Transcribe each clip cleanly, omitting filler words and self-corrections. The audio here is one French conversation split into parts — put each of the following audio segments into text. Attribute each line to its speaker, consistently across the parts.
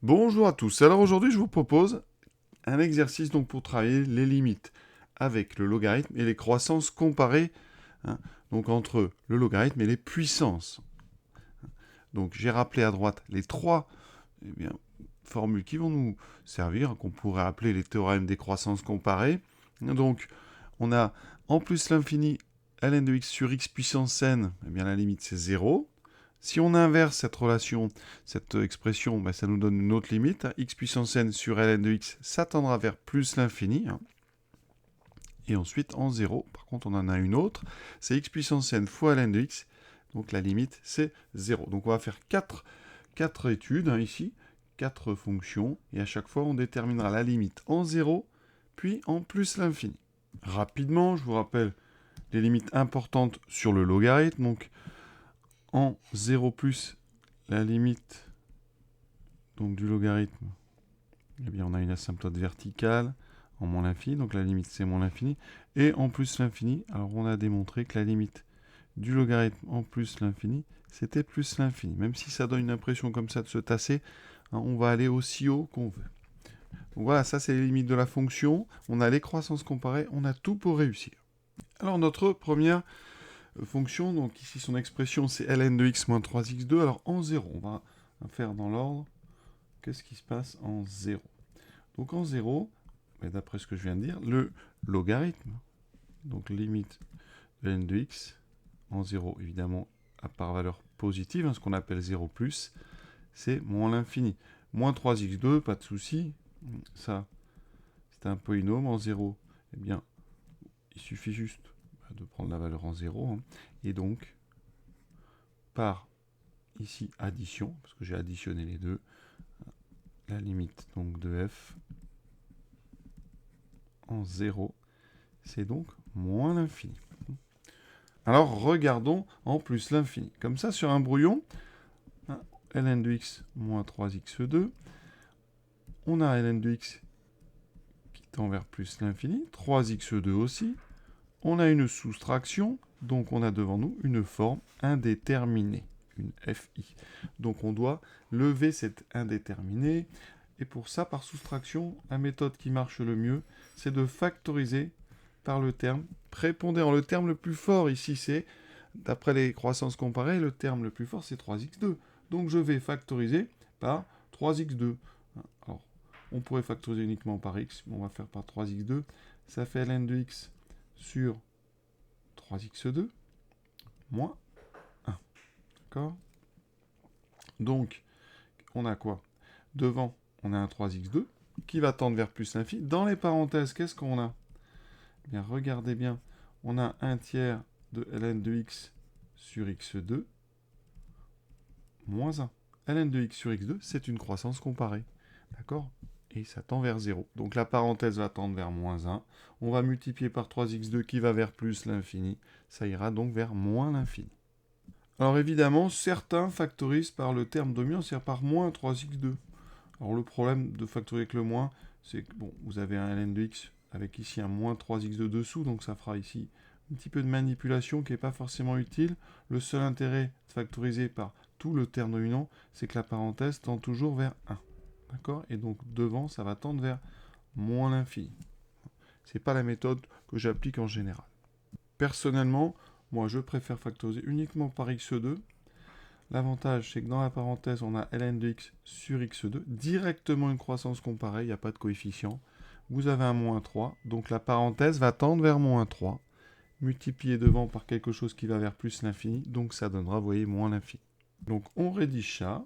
Speaker 1: Bonjour à tous. Alors aujourd'hui, je vous propose un exercice donc pour travailler les limites avec le logarithme et les croissances comparées, hein, donc entre le logarithme et les puissances. Donc j'ai rappelé à droite les trois formules qui vont nous servir, qu'on pourrait appeler les théorèmes des croissances comparées. Donc on a en plus l'infini ln de x sur x puissance n, eh bien la limite c'est 0. Si on inverse cette relation, cette expression, ça nous donne une autre limite. X puissance n sur ln de x, ça tendra vers plus l'infini. Et ensuite, en 0, par contre, on en a une autre. C'est x puissance n fois ln de x. Donc la limite, c'est 0. Donc on va faire 4 études ici, 4 fonctions. Et à chaque fois, on déterminera la limite en 0, puis en plus l'infini. Rapidement, je vous rappelle les limites importantes sur le logarithme. Donc en 0 plus la limite donc, du logarithme, eh bien, on a une asymptote verticale en moins l'infini, donc la limite c'est moins l'infini, et en plus l'infini, alors on a démontré que la limite du logarithme en plus l'infini, c'était plus l'infini. Même si ça donne une impression comme ça de se tasser, hein, on va aller aussi haut qu'on veut. Donc voilà, ça c'est les limites de la fonction, on a les croissances comparées, on a tout pour réussir. Alors notre première fonction, donc ici son expression c'est ln de x moins 3x2, alors en 0, on va faire dans l'ordre. Qu'est-ce qui se passe en 0? Donc en 0, d'après ce que je viens de dire, le logarithme, donc limite de ln de x, en 0 évidemment à part valeur positive, hein, ce qu'on appelle 0 plus, c'est moins l'infini. Moins 3x2, pas de souci, ça c'est un polynôme en 0, eh bien il suffit juste de prendre la valeur en 0, hein, et donc par ici addition, parce que j'ai additionné les deux, la limite donc de f en 0, c'est donc moins l'infini. Alors regardons en plus l'infini. Comme ça, sur un brouillon, ln de x moins 3x2, on a ln de x qui tend vers plus l'infini, 3x2 aussi, on a une soustraction, donc on a devant nous une forme indéterminée, une fi. Donc on doit lever cette indéterminée, et pour ça, par soustraction, la méthode qui marche le mieux, c'est de factoriser par le terme prépondérant. Le terme le plus fort ici, c'est, d'après les croissances comparées, le terme le plus fort, c'est 3x2. Donc je vais factoriser par 3x2. Alors, on pourrait factoriser uniquement par x, mais on va faire par 3x2. Ça fait ln de x sur 3x2 moins 1. D'accord? Donc, on a quoi? Devant, on a un 3x2 qui va tendre vers plus l'infini. Dans les parenthèses, qu'est-ce qu'on a? Eh bien, regardez bien, on a 1 tiers de ln de x sur x2 moins 1. ln de x sur x2, c'est une croissance comparée. D'accord? Et ça tend vers 0. Donc la parenthèse va tendre vers moins 1. On va multiplier par 3x2 qui va vers plus l'infini. Ça ira donc vers moins l'infini. Alors évidemment, certains factorisent par le terme dominant, c'est-à-dire par moins 3x2. Alors le problème de factoriser avec le moins, c'est que bon, vous avez un ln de x avec ici un moins 3x2 dessous, donc ça fera ici un petit peu de manipulation qui n'est pas forcément utile. Le seul intérêt de factoriser par tout le terme dominant, c'est que la parenthèse tend toujours vers 1. D'accord? Et donc devant, ça va tendre vers moins l'infini. Ce n'est pas la méthode que j'applique en général. Personnellement, moi je préfère factoriser uniquement par x2. L'avantage, c'est que dans la parenthèse, on a ln de x sur x2, directement une croissance comparée, il n'y a pas de coefficient. Vous avez un moins 3, donc la parenthèse va tendre vers moins 3, multiplié devant par quelque chose qui va vers plus l'infini, donc ça donnera, vous voyez, moins l'infini. Donc on rédige ça.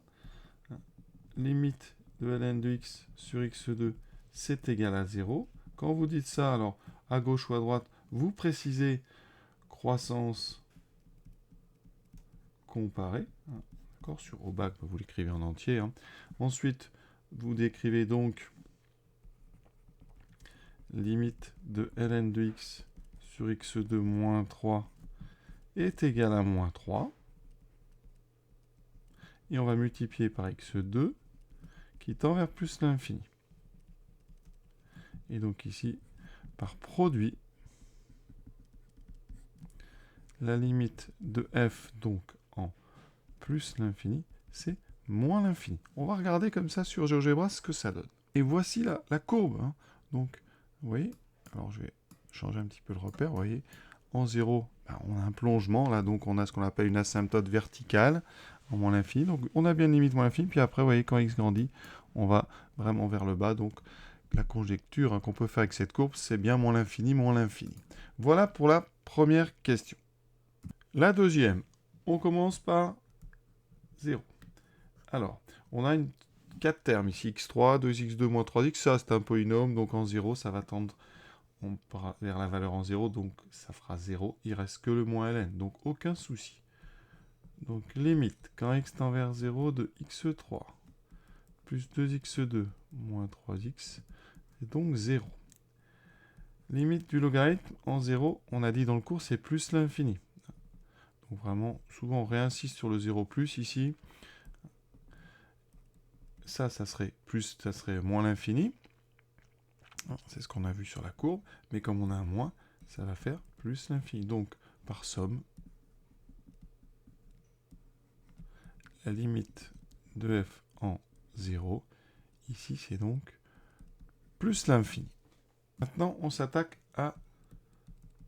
Speaker 1: Limite de ln de x sur x2, c'est égal à 0. Quand vous dites ça, alors à gauche ou à droite, vous précisez croissance comparée. D'accord, sur au bac, vous l'écrivez en entier. Ensuite, vous décrivez donc limite de ln de x sur x2 moins 3 est égal à moins 3. Et on va multiplier par x2 qui tend vers plus l'infini. Et donc ici, par produit, la limite de f, donc en plus l'infini, c'est moins l'infini. On va regarder comme ça sur GeoGebra ce que ça donne. Et voici la courbe. Hein. Donc, vous voyez, alors je vais changer un petit peu le repère, vous voyez, en 0, ben, on a un plongement, là, donc on a ce qu'on appelle une asymptote verticale, en moins l'infini, donc on a bien une limite moins l'infini, puis après, vous voyez, quand x grandit, on va vraiment vers le bas, donc la conjecture hein, qu'on peut faire avec cette courbe, c'est bien moins l'infini, moins l'infini. Voilà pour la première question. La deuxième, on commence par 0. Alors, on a 4 termes ici, x3, 2x2 moins 3x, ça c'est un polynôme, donc en 0, ça va tendre vers la valeur en 0, donc ça fera 0, il reste que le moins ln, donc aucun souci. Donc limite, quand x tend vers 0 de x3 plus 2x2 moins 3x, c'est donc 0. Limite du logarithme en 0, on a dit dans le cours, c'est plus l'infini. Donc vraiment, souvent on réinsiste sur le 0 plus ici. Ça serait plus, ça serait moins l'infini. C'est ce qu'on a vu sur la courbe, mais comme on a un moins, ça va faire plus l'infini. Donc, par somme, la limite de f en 0, ici c'est donc plus l'infini. Maintenant, on s'attaque à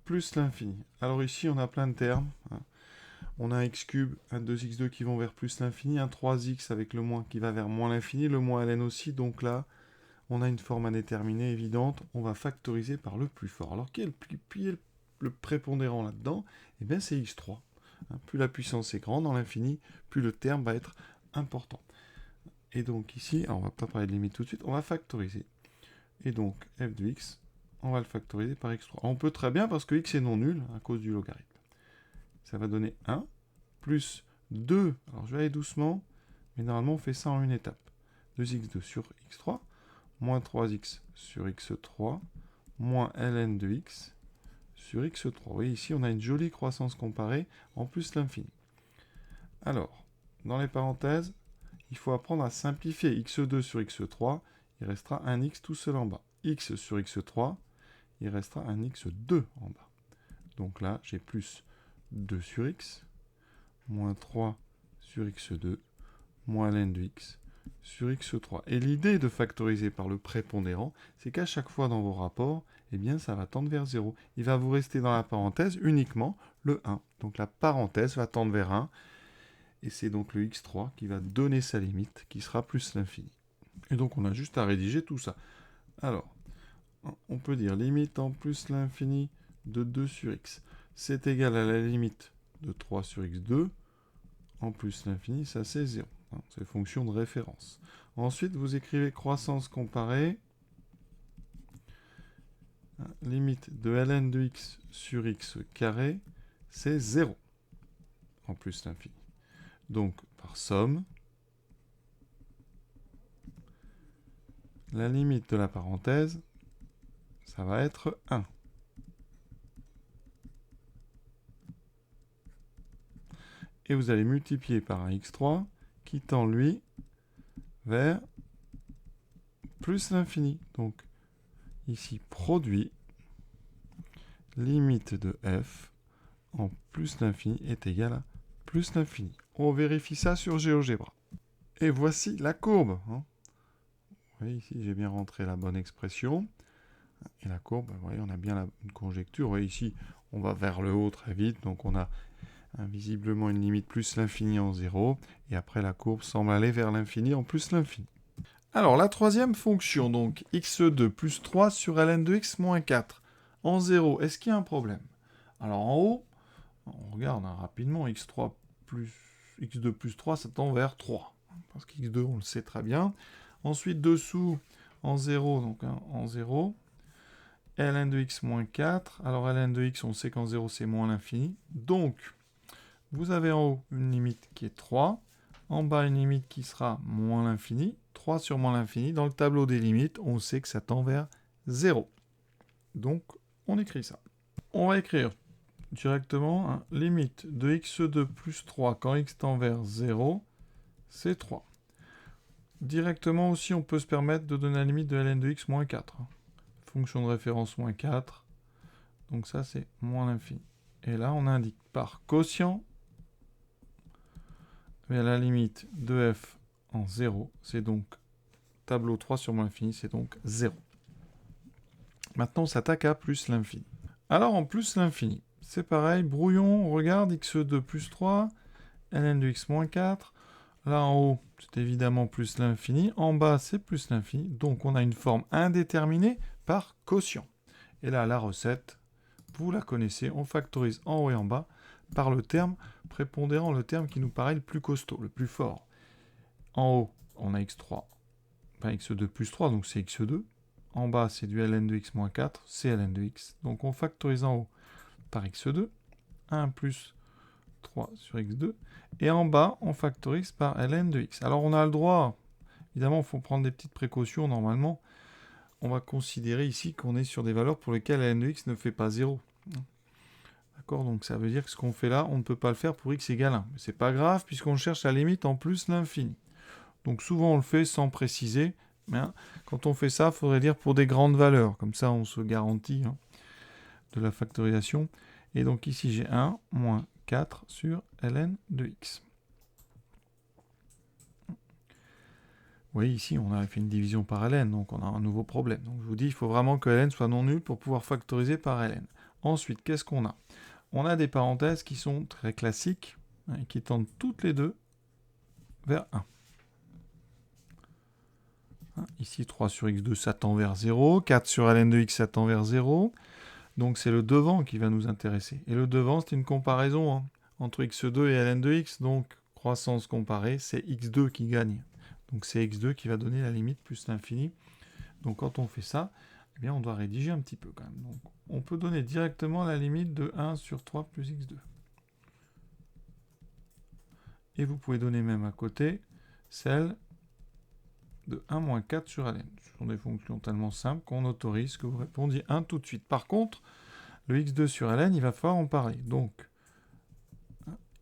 Speaker 1: plus l'infini. Alors ici, on a plein de termes. Hein. On a un x cube, un 2x2 qui vont vers plus l'infini, un 3x avec le moins qui va vers moins l'infini, le moins ln aussi, donc là, on a une forme indéterminée évidente, on va factoriser par le plus fort. Alors, qui est le prépondérant là-dedans? Eh bien, c'est x3. Hein, plus la puissance est grande dans l'infini, plus le terme va être important. Et donc ici, alors on va pas parler de limite tout de suite, on va factoriser. Et donc, f de x, on va le factoriser par x3. Alors, on peut très bien, parce que x est non nul, à cause du logarithme. Ça va donner 1, plus 2, alors je vais aller doucement, mais normalement on fait ça en une étape. 2x2 sur x3, moins 3x sur x3, moins ln de x sur x3. Vous voyez, ici, on a une jolie croissance comparée, en plus l'infini. Alors, dans les parenthèses, il faut apprendre à simplifier. x2 sur x3, il restera un x tout seul en bas. x sur x3, il restera un x2 en bas. Donc là, j'ai plus 2 sur x, moins 3 sur x2, moins ln de x sur x3. Et l'idée de factoriser par le prépondérant, c'est qu'à chaque fois dans vos rapports, eh bien, ça va tendre vers 0. Il va vous rester dans la parenthèse uniquement le 1. Donc la parenthèse va tendre vers 1, et c'est donc le x3 qui va donner sa limite, qui sera plus l'infini. Et donc on a juste à rédiger tout ça. Alors, on peut dire limite en plus l'infini de 2 sur x. C'est égal à la limite de 3 sur x2, en plus l'infini, ça c'est 0. C'est fonction de référence. Ensuite, vous écrivez croissance comparée. Limite de ln de x sur x carré, c'est 0. En plus l'infini. Donc, par somme, la limite de la parenthèse, ça va être 1. Et vous allez multiplier par un x3 qui tend, lui, vers plus l'infini. Donc, ici, produit, limite de f en plus l'infini est égal à plus l'infini. On vérifie ça sur GeoGebra. Et voici la courbe. Hein. Vous voyez ici, j'ai bien rentré la bonne expression. Et la courbe, vous voyez, on a bien une conjecture. Vous voyez ici, on va vers le haut très vite. Donc on a visiblement une limite plus l'infini en 0. Et après, la courbe semble aller vers l'infini en plus l'infini. Alors, la troisième fonction, donc x2 plus 3 sur ln de x moins 4. En 0, est-ce qu'il y a un problème? Alors en haut, on regarde rapidement, x2 plus 3, ça tend vers 3. Parce qu'x2, on le sait très bien. Ensuite, dessous, en 0, donc en 0, ln de x moins 4. Alors ln de x, on sait qu'en 0, c'est moins l'infini. Donc, vous avez en haut une limite qui est 3. En bas, une limite qui sera moins l'infini. 3 sur moins l'infini. Dans le tableau des limites, on sait que ça tend vers 0. Donc, on écrit ça. On va écrire directement, limite de x2 plus 3 quand x tend vers 0, c'est 3. Directement aussi, on peut se permettre de donner la limite de ln de x moins 4. Fonction de référence moins 4. Donc ça, c'est moins l'infini. Et là, on indique par quotient la limite de f
Speaker 2: en 0, c'est donc tableau 3 sur moins l'infini, c'est donc 0. Maintenant, on s'attaque à plus l'infini. Alors, en plus l'infini, c'est pareil, brouillon, on regarde x2 plus 3, ln de x moins 4. Là, en haut, c'est évidemment plus l'infini. En bas, c'est plus l'infini. Donc, on a une forme indéterminée par quotient. Et là, la recette, vous la connaissez, on factorise en haut et en bas par le terme prépondérant, le terme qui nous paraît le plus costaud, le plus fort. En haut, on a x3, enfin x2 plus 3, donc c'est x2. En bas, c'est du ln de x moins 4, c'est ln de x. Donc on factorise en haut par x2, 1 plus 3 sur x2. Et en bas, on factorise par ln de x. Alors on a le droit, évidemment, il faut prendre des petites précautions normalement. On va considérer ici qu'on est sur des valeurs pour lesquelles ln de x ne fait pas 0. D'accord, donc ça veut dire que ce qu'on fait là, on ne peut pas le faire pour x égale 1. Mais c'est pas grave, puisqu'on cherche la limite en plus l'infini. Donc souvent on le fait sans préciser, mais quand on fait ça, il faudrait dire pour des grandes valeurs. Comme ça, on se garantit de la factorisation. Et donc ici, j'ai 1 moins 4 sur ln de x. Vous voyez, ici, on a fait une division par ln, donc on a un nouveau problème. Donc je vous dis, il faut vraiment que ln soit non nul pour pouvoir factoriser par ln. Ensuite, qu'est-ce qu'on a? On a des parenthèses qui sont très classiques, et qui tendent toutes les deux vers 1. Ici, 3 sur x2, ça tend vers 0. 4 sur ln de x, ça tend vers 0. Donc c'est le devant qui va nous intéresser. Et le devant, c'est une comparaison entre x2 et ln de x. Donc, croissance comparée, c'est x2 qui gagne. Donc c'est x2 qui va donner la limite plus l'infini. Donc quand on fait ça, eh bien, on doit rédiger un petit peu quand même. Donc on peut donner directement la limite de 1 sur 3 plus x2. Et vous pouvez donner même à côté celle de 1 moins 4 sur ln. Ce sont des fonctions tellement simples qu'on autorise que vous répondiez 1 tout de suite. Par contre, le x2 sur ln, il va falloir en parler. Donc,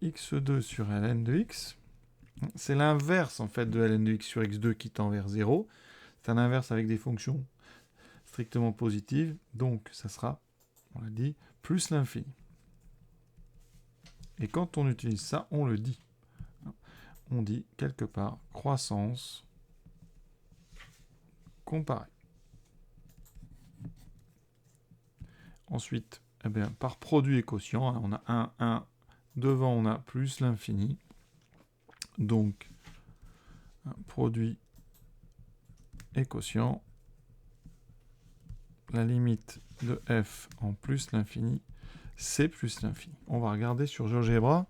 Speaker 2: x2 sur ln de x, c'est l'inverse en fait de ln de x sur x2 qui tend vers 0. C'est un inverse avec des fonctions strictement positives. Donc, ça sera, on l'a dit, plus l'infini. Et quand on utilise ça, on le dit. On dit quelque part croissance comparée. Ensuite, eh bien, par produit et quotient, on a 1, 1. Devant, on a plus l'infini. Donc, produit et quotient. La limite de f en plus l'infini, c'est plus l'infini. On va regarder sur GeoGebra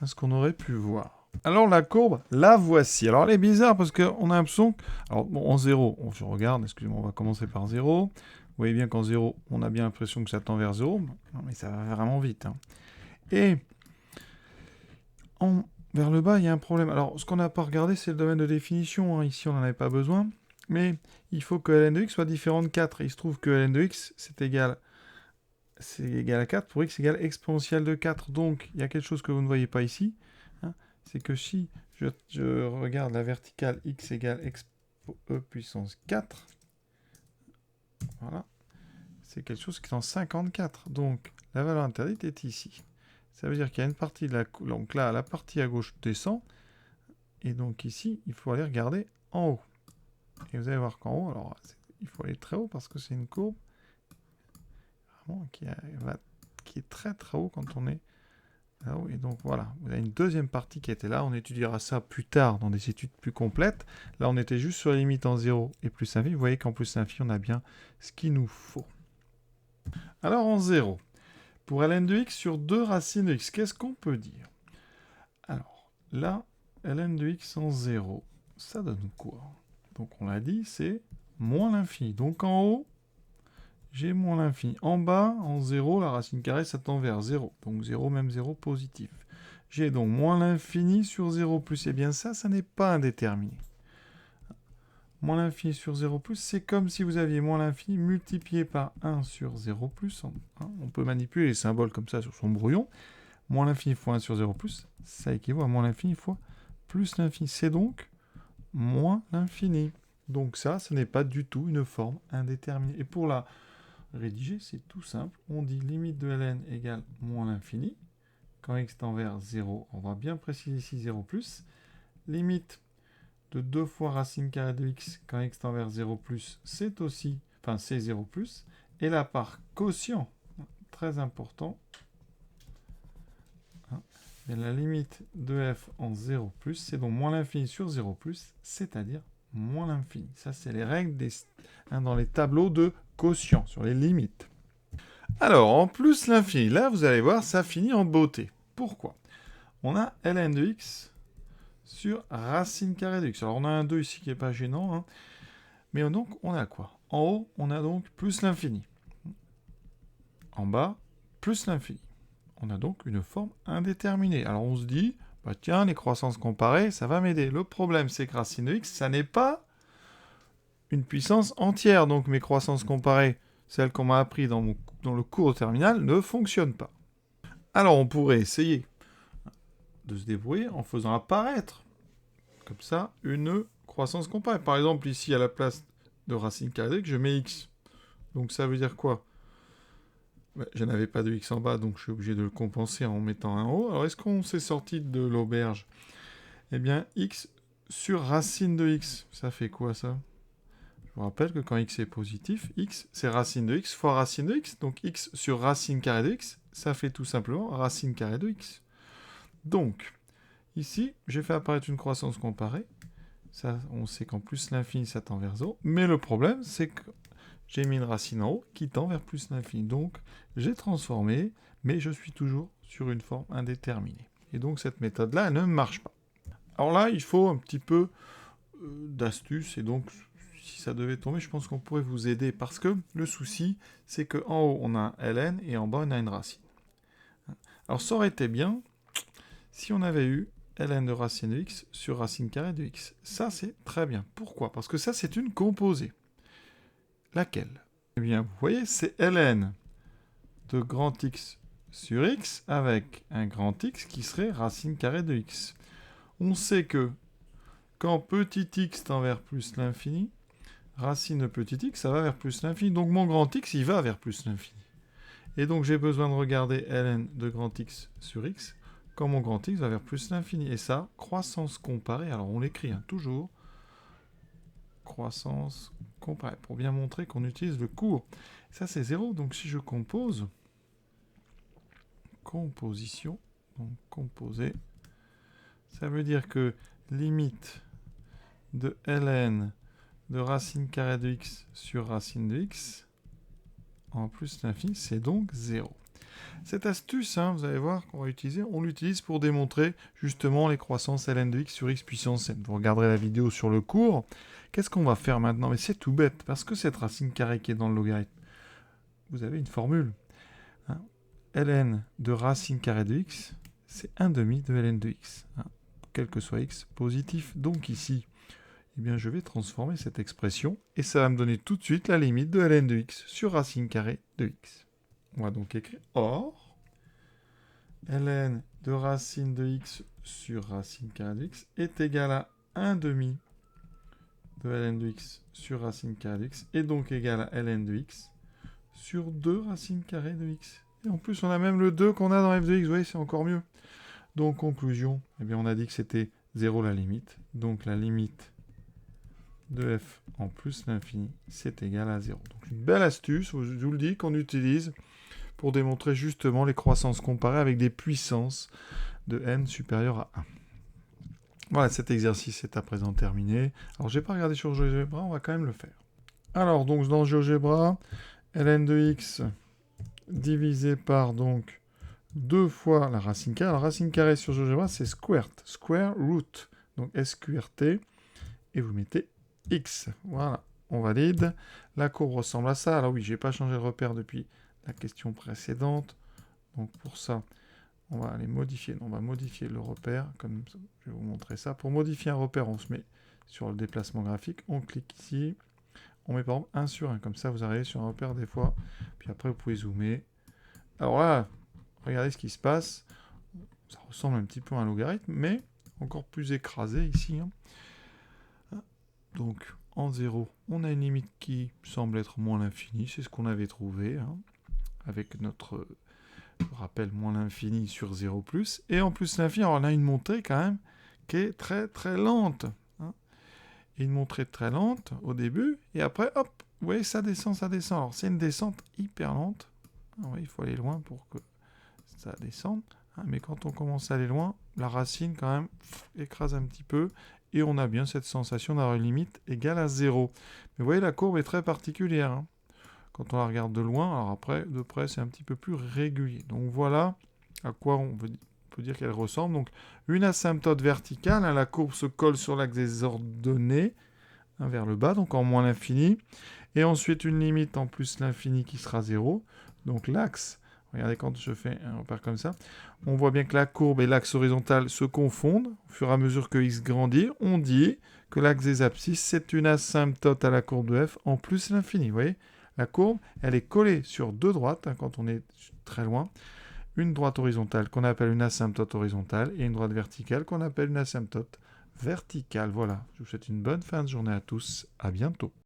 Speaker 2: ce qu'on aurait pu voir. Alors la courbe, la voici. Alors elle est bizarre parce qu'on a l'impression... Alors bon, en 0, je regarde, excusez-moi, on va commencer par 0. Vous voyez bien qu'en 0, on a bien l'impression que ça tend vers 0. Non mais ça va vraiment vite. Et vers le bas, il y a un problème. Alors ce qu'on n'a pas regardé, c'est le domaine de définition. Ici, on n'en avait pas besoin. Mais il faut que ln de x soit différent de 4. Et il se trouve que ln de x, c'est égal à 4 pour x égale exponentielle de 4. Donc, il y a quelque chose que vous ne voyez pas ici. C'est que si je regarde la verticale x égale expo e puissance 4, voilà, c'est quelque chose qui est en 54. Donc, la valeur interdite est ici. Ça veut dire qu'il y a une partie de la... Donc là, la partie à gauche descend. Et donc ici, il faut aller regarder en haut. Et vous allez voir qu'en haut, alors il faut aller très haut parce que c'est une courbe vraiment qui est très très haut quand on est là-haut. Et donc voilà, vous avez une deuxième partie qui était là. On étudiera ça plus tard dans des études plus complètes. Là, on était juste sur la limite en 0 et plus infini. Vous voyez qu'en plus infini, on a bien ce qu'il nous faut. Alors en 0, pour ln de x sur 2 racines de x, qu'est-ce qu'on peut dire? Alors là, ln de x en 0, ça donne quoi? Donc on l'a dit, c'est moins l'infini. Donc en haut, j'ai moins l'infini. En bas, en 0, la racine carrée, ça tend vers 0. Donc 0, même 0, positif. J'ai donc moins l'infini sur 0 plus. Eh bien ça n'est pas indéterminé. Moins l'infini sur 0 plus, c'est comme si vous aviez moins l'infini multiplié par 1 sur 0 plus. On peut manipuler les symboles comme ça sur son brouillon. Moins l'infini fois 1 sur 0 plus, ça équivaut à moins l'infini fois plus l'infini. C'est donc moins l'infini. Donc ça, ce n'est pas du tout une forme indéterminée. Et pour la rédiger, c'est tout simple. On dit limite de ln égale moins l'infini. Quand x tend vers 0, on va bien préciser ici 0 plus. Limite de 2 fois racine carrée de x quand x tend vers 0 plus, c'est aussi, enfin c'est 0 plus. Et la part quotient, très important, et la limite de f en 0 plus, c'est donc moins l'infini sur 0 plus, c'est-à-dire moins l'infini. Ça, c'est les règles dans les tableaux de quotient, sur les limites. Alors, en plus l'infini, là, vous allez voir, ça finit en beauté. Pourquoi? On a ln de x sur racine carrée de x. Alors, on a un 2 ici qui n'est pas gênant, hein. Mais donc, on a quoi? En haut, on a donc plus l'infini. En bas, plus l'infini. On a donc une forme indéterminée. Alors on se dit, bah tiens, les croissances comparées, ça va m'aider. Le problème, c'est que racine de x, ça n'est pas une puissance entière. Donc mes croissances comparées, celles qu'on m'a appris dans le cours de terminale, ne fonctionnent pas. Alors on pourrait essayer de se débrouiller en faisant apparaître, comme ça, une croissance comparée. Par exemple, ici, à la place de racine carrée de x, je mets x. Donc ça veut dire quoi? Je n'avais pas de x en bas, donc je suis obligé de le compenser en mettant un haut. Alors, est-ce qu'on s'est sorti de l'auberge? Eh bien, x sur racine de x, ça fait quoi, ça? Je vous rappelle que quand x est positif, x, c'est racine de x fois racine de x. Donc, x sur racine carrée de x, ça fait tout simplement racine carrée de x. Donc, ici, j'ai fait apparaître une croissance comparée. Ça, on sait qu'en plus, l'infini, ça tend vers 0. Mais le problème, c'est que j'ai mis une racine en haut qui tend vers plus l'infini. Donc, j'ai transformé, mais je suis toujours sur une forme indéterminée. Et donc, cette méthode-là, elle ne marche pas. Alors là, il faut un petit peu d'astuce. Et donc, si ça devait tomber, je pense qu'on pourrait vous aider. Parce que le souci, c'est qu'en haut, on a un ln et en bas, on a une racine. Alors, ça aurait été bien si on avait eu ln de racine de x sur racine carrée de x. Ça, c'est très bien. Pourquoi? Parce que ça, c'est une composée. Laquelle? Eh bien, vous voyez, c'est ln de grand X sur X avec un grand X qui serait racine carrée de X. On sait que quand petit x tend vers plus l'infini, racine de petit x, ça va vers plus l'infini. Donc mon grand X, il va vers plus l'infini. Et donc j'ai besoin de regarder ln de grand X sur X quand mon grand X va vers plus l'infini. Et ça, croissance comparée, alors on l'écrit toujours, croissance comparée, pour bien montrer qu'on utilise le cours. Ça, c'est 0, donc si je compose, composition, donc composer, ça veut dire que limite de ln de racine carrée de x sur racine de x, en plus l'infini, c'est donc 0. Cette astuce, vous allez voir qu'on va utiliser, on l'utilise pour démontrer justement les croissances ln de x sur x puissance n. Vous regarderez la vidéo sur le cours. Qu'est-ce qu'on va faire maintenant? Mais c'est tout bête, parce que cette racine carrée qui est dans le logarithme, vous avez une formule. ln de racine carrée de x, c'est 1 demi de ln de x. Quel que soit x positif. Donc ici, eh bien, je vais transformer cette expression, et ça va me donner tout de suite la limite de ln de x sur racine carrée de x. On va donc écrire or, ln de racine de x sur racine carrée de x est égal à 1 demi de ln de x sur racine carrée de x, et donc égal à ln de x sur 2 racine carrée de x. Et en plus, on a même le 2 qu'on a dans f de x, vous voyez, c'est encore mieux. Donc, conclusion, eh bien, on a dit que c'était 0 la limite, donc la limite de f en plus l'infini, c'est égal à 0. Donc, une belle astuce, je vous le dis, qu'on utilise pour démontrer justement les croissances comparées avec des puissances de n supérieures à 1. Voilà, cet exercice est à présent terminé. Alors, je n'ai pas regardé sur GeoGebra, on va quand même le faire. Alors, donc, dans GeoGebra, ln de x divisé par, donc, 2 fois la racine carrée. La racine carrée sur GeoGebra, c'est square root. Donc, SQRT, et vous mettez x. Voilà, on valide. La courbe ressemble à ça. Alors oui, je n'ai pas changé de repère depuis la question précédente. Donc pour ça, on va aller modifier. On va modifier le repère. Comme ça, je vais vous montrer ça. Pour modifier un repère, on se met sur le déplacement graphique. On clique ici. On met par exemple 1 sur 1. Comme ça, vous arrivez sur un repère des fois. Puis après, vous pouvez zoomer. Alors là, regardez ce qui se passe. Ça ressemble un petit peu à un logarithme, mais encore plus écrasé ici. Donc, en 0, on a une limite qui semble être moins l'infini. C'est ce qu'on avait trouvé, avec notre, je rappelle, moins l'infini sur 0+. Et en plus l'infini, on a une montée quand même qui est très très lente. et une montée très lente au début, et après, hop, vous voyez, ça descend, ça descend. Alors, c'est une descente hyper lente. Alors, il faut aller loin pour que ça descende. Mais quand on commence à aller loin, la racine, quand même, écrase un petit peu, et on a bien cette sensation d'avoir une limite égale à 0. Mais vous voyez, la courbe est très particulière. Quand on la regarde de loin, alors après, de près, c'est un petit peu plus régulier. Donc voilà à quoi on peut dire qu'elle ressemble. Donc une asymptote verticale, la courbe se colle sur l'axe des ordonnées, vers le bas, donc en moins l'infini. Et ensuite une limite en plus l'infini qui sera 0. Donc l'axe, regardez quand je fais un repère comme ça, on voit bien que la courbe et l'axe horizontal se confondent. Au fur et à mesure que x grandit, on dit que l'axe des abscisses, c'est une asymptote à la courbe de f en plus l'infini. Vous voyez, la courbe, elle est collée sur deux droites, quand on est très loin. Une droite horizontale qu'on appelle une asymptote horizontale et une droite verticale qu'on appelle une asymptote verticale. Voilà, je vous souhaite une bonne fin de journée à tous. À bientôt.